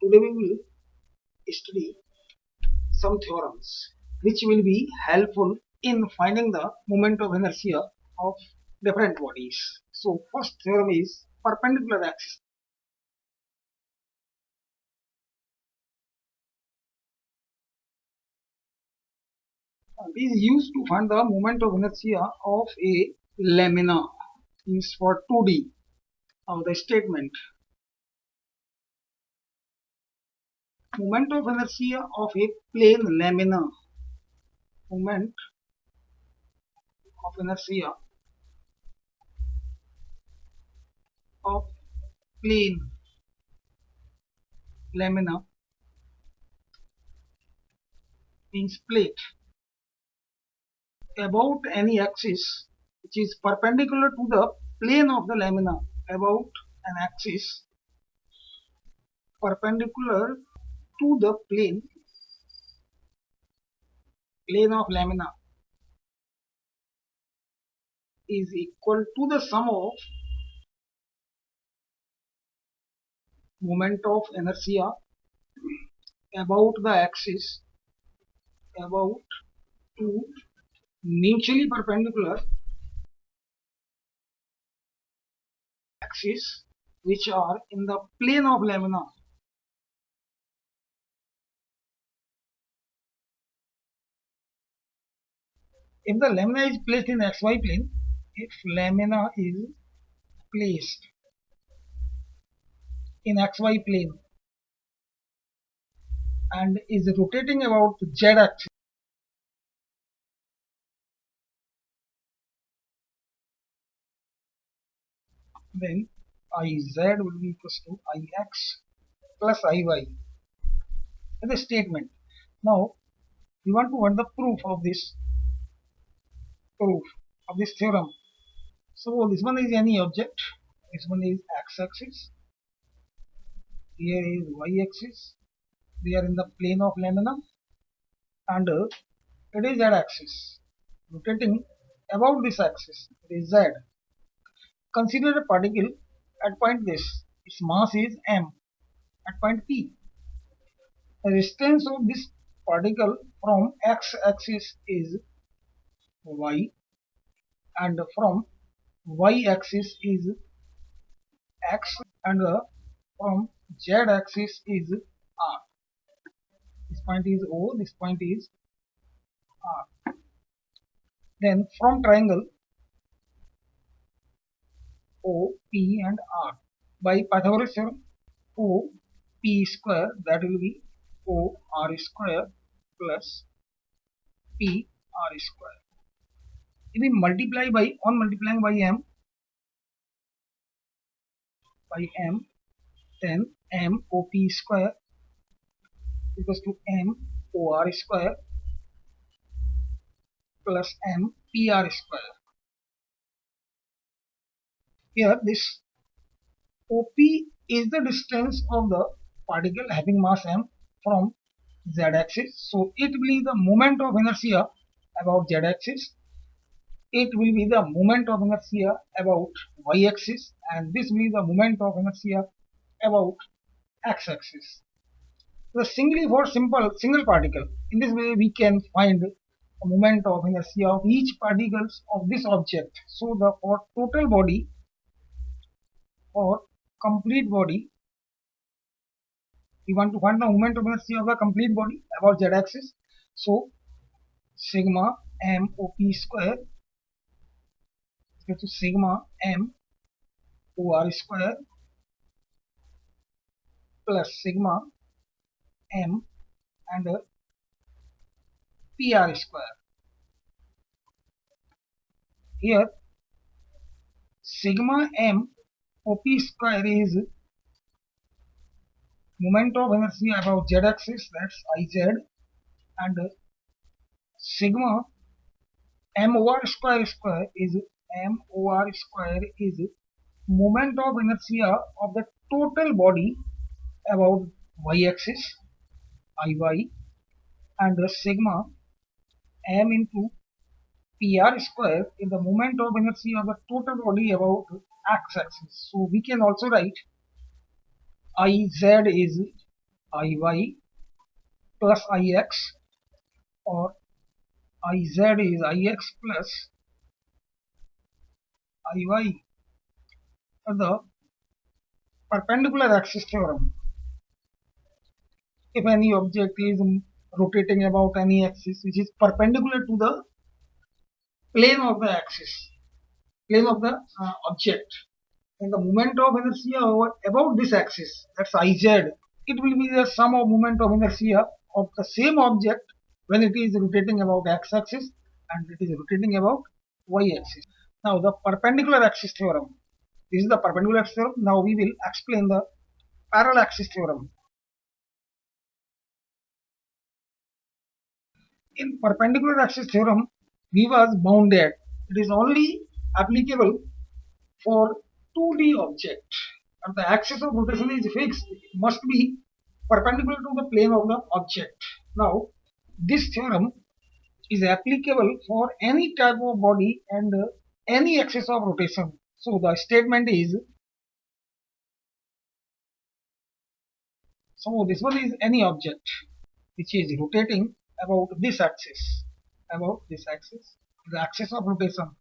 Today we will study some theorems which will be helpful in finding the moment of inertia of different bodies. So first theorem is perpendicular axis. It is used to find the moment of inertia of a lamina. Is for 2D of the statement. Moment of inertia of a plane lamina. Moment of inertia of plane lamina means plate about any axis which is perpendicular to the plane of the lamina, about an axis perpendicular to the plane of lamina is equal to the sum of moment of inertia about the axis about two mutually perpendicular axes which are in the plane of lamina. If the lamina is placed in xy plane, if lamina is placed in xy plane and is rotating about z axis, then Iz will be equals to Ix plus Iy as a statement. Now we want to find the proof of this theorem. So this one is any object, this one is x-axis, here is y-axis, they are in the plane of lamina, and it is z-axis rotating about this axis, it is z. Consider a particle at point this, its mass is m at point P. The distance of this particle from x-axis is y and from y-axis is x and from z-axis is r. This point is O, this point is r. Then from triangle O, P and R by Pythagoras theorem, O P square, that will be O R square plus P R square. If we multiply by on multiplying by m, then m O P square equals to m O R square plus m P R square. Here this OP is the distance of the particle having mass m from z-axis. So it will be the moment of inertia about z-axis. It will be the moment of inertia about y-axis, and this will be the moment of inertia about x-axis. So singly for single particle. In this way we can find the moment of inertia of each particles of this object. So the for total body or complete body, we want to find the moment of inertia of the complete body about z-axis. So sigma m OP square equal to sigma m OR square plus sigma m and PR square. Here sigma m OP square is moment of inertia about z-axis, that's Iz, and sigma MOR square is moment of inertia of the total body about y-axis Iy, and sigma m into PR square is the moment of inertia of the total body about x-axis. So we can also write Iz is Iy plus Ix, or Iz is Ix plus Iy. The perpendicular axis theorem. If any object is rotating about any axis which is perpendicular to the plane of the axis, plane of the object, and the moment of inertia over about this axis, that's Iz, it will be the sum of moment of inertia of the same object when it is rotating about x-axis and it is rotating about y-axis. Now the perpendicular axis theorem. This is the perpendicular axis theorem. Now we will explain the parallel axis theorem. In perpendicular axis theorem, we was bounded. It is only applicable for 2D object, and the axis of rotation is fixed. It must be perpendicular to the plane of the object. Now, this theorem is applicable for any type of body and any axis of rotation. So the statement is, so this one is any object which is rotating about this axis, the axis of rotation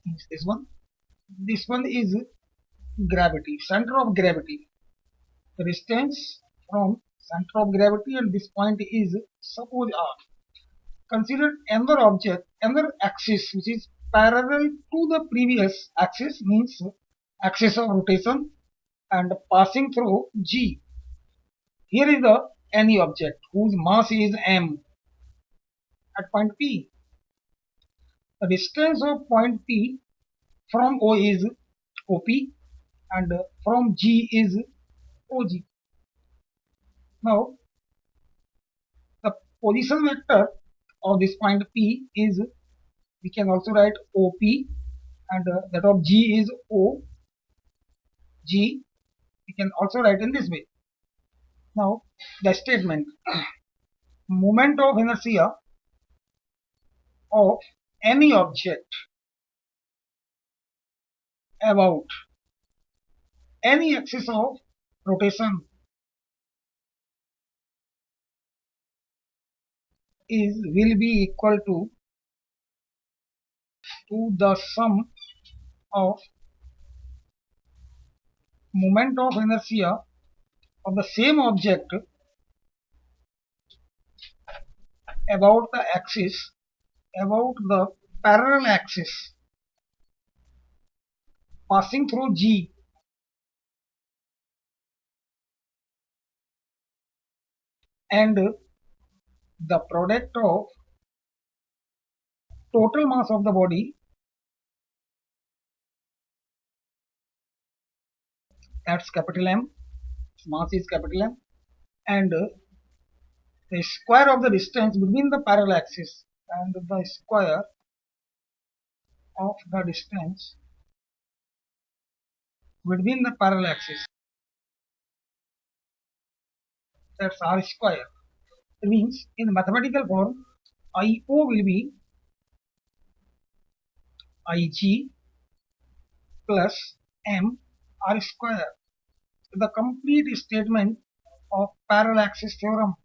is this one. This one is gravity, center of gravity. The distance from center of gravity and this point is suppose R. Consider another object, another axis which is parallel to the previous axis, means axis of rotation, and passing through G. Here is the any object whose mass is m at point P. The distance of point P from O is OP and from G is OG. Now the position vector of this point P is, we can also write OP, and that of G is OG. We can also write in this way. Now the statement, moment of inertia of any object about any axis of rotation is will be equal to the sum of moment of inertia of the same object about the axis, about the parallel axis passing through G, and the product of total mass of the body, that's capital M, mass is capital M, and the square of the distance between the parallel axis and the square of the distance between the parallel axis, that's R square. It means in mathematical form, IO will be IG plus M R square. The complete statement of parallel axis theorem.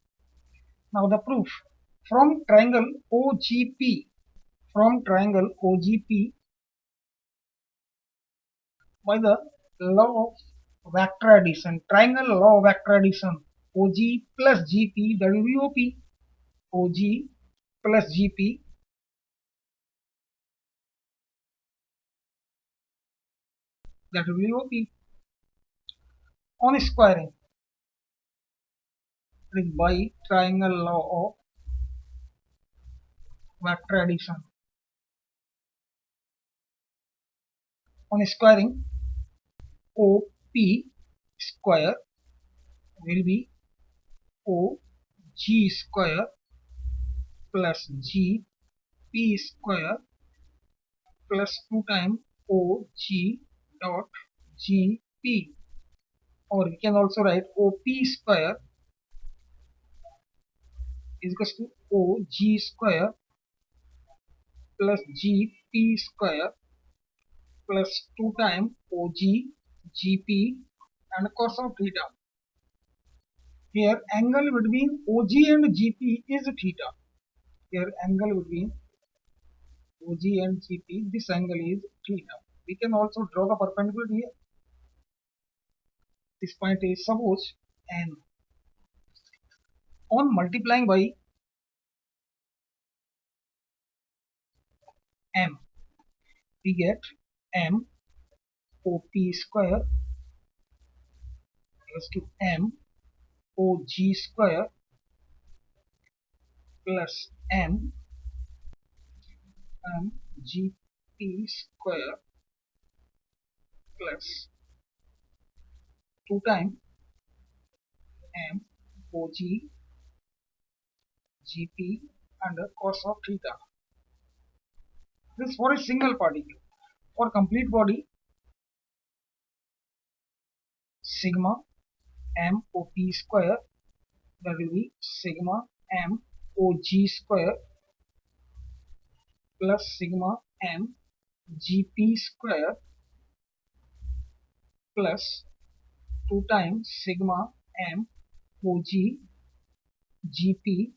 Now the proof. From triangle OGP, by the law of vector addition, triangle law of vector addition, OG plus GP, that will be OP. OG plus GP, that will be OP. On squaring, it is by triangle law of vector addition. On squaring, OP square will be OG square plus GP square plus 2 times OG dot GP, or we can also write OP square is equal to OG square plus GP square plus 2 times OG GP and cos of theta. Here angle between OG and GP is theta. Here angle between OG and GP, this angle is theta. We can also draw the perpendicular here. This point is suppose N. On multiplying by M, we get M OP square equals to M OG square plus M GP square plus 2 times M OG GP under cos of theta. This for a single particle. For complete body, sigma M OP square, that will be sigma M OG square plus sigma M GP square plus 2 times sigma M OG GP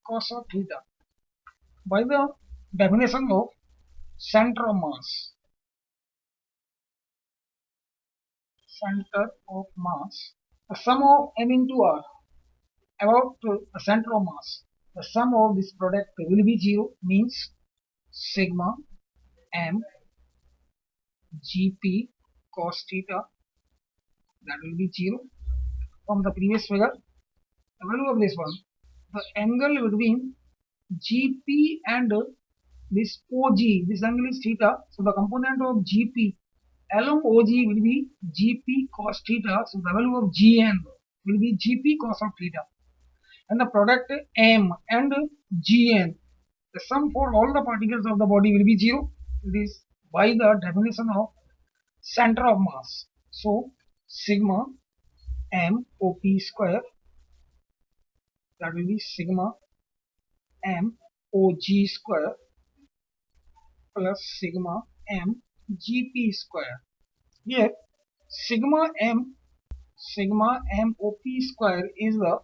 cos of theta. By the definition of center of mass, the sum of M into R about the center of mass, the sum of this product will be 0, means sigma M GP cos theta, that will be 0. From the previous figure, the value of this one, the angle between GP and this OG, this angle is theta, so the component of GP along OG will be GP cos theta, so the value of GN will be GP cos of theta, and the product M and GN, the sum for all the particles of the body will be 0. It is by the definition of center of mass. So sigma M OP square, that will be sigma M OG square plus sigma M GP square. Here sigma M OP square is the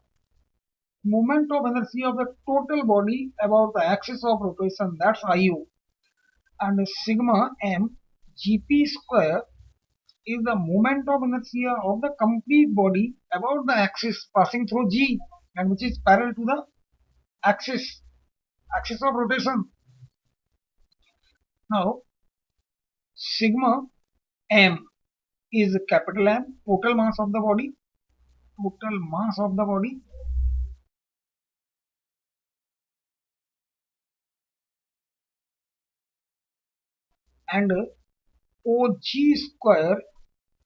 moment of inertia of the total body about the axis of rotation, that's IO, and sigma M GP square is the moment of inertia of the complete body about the axis passing through G, and which is parallel to the axis of rotation. Now sigma M is capital M, total mass of the body, and OG square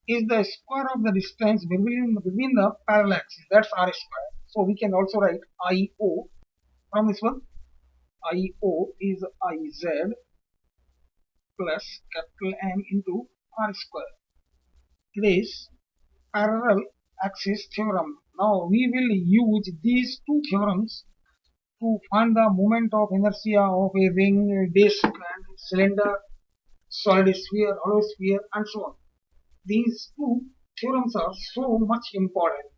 is the square of the distance between the parallel axis, that's R square. So we can also write IO from this one. IO is IZ plus capital M into R square. It is parallel axis theorem. Now we will use these two theorems to find the moment of inertia of a ring, disc and cylinder, solid sphere, hollow sphere, and so on. These two theorems are so much important.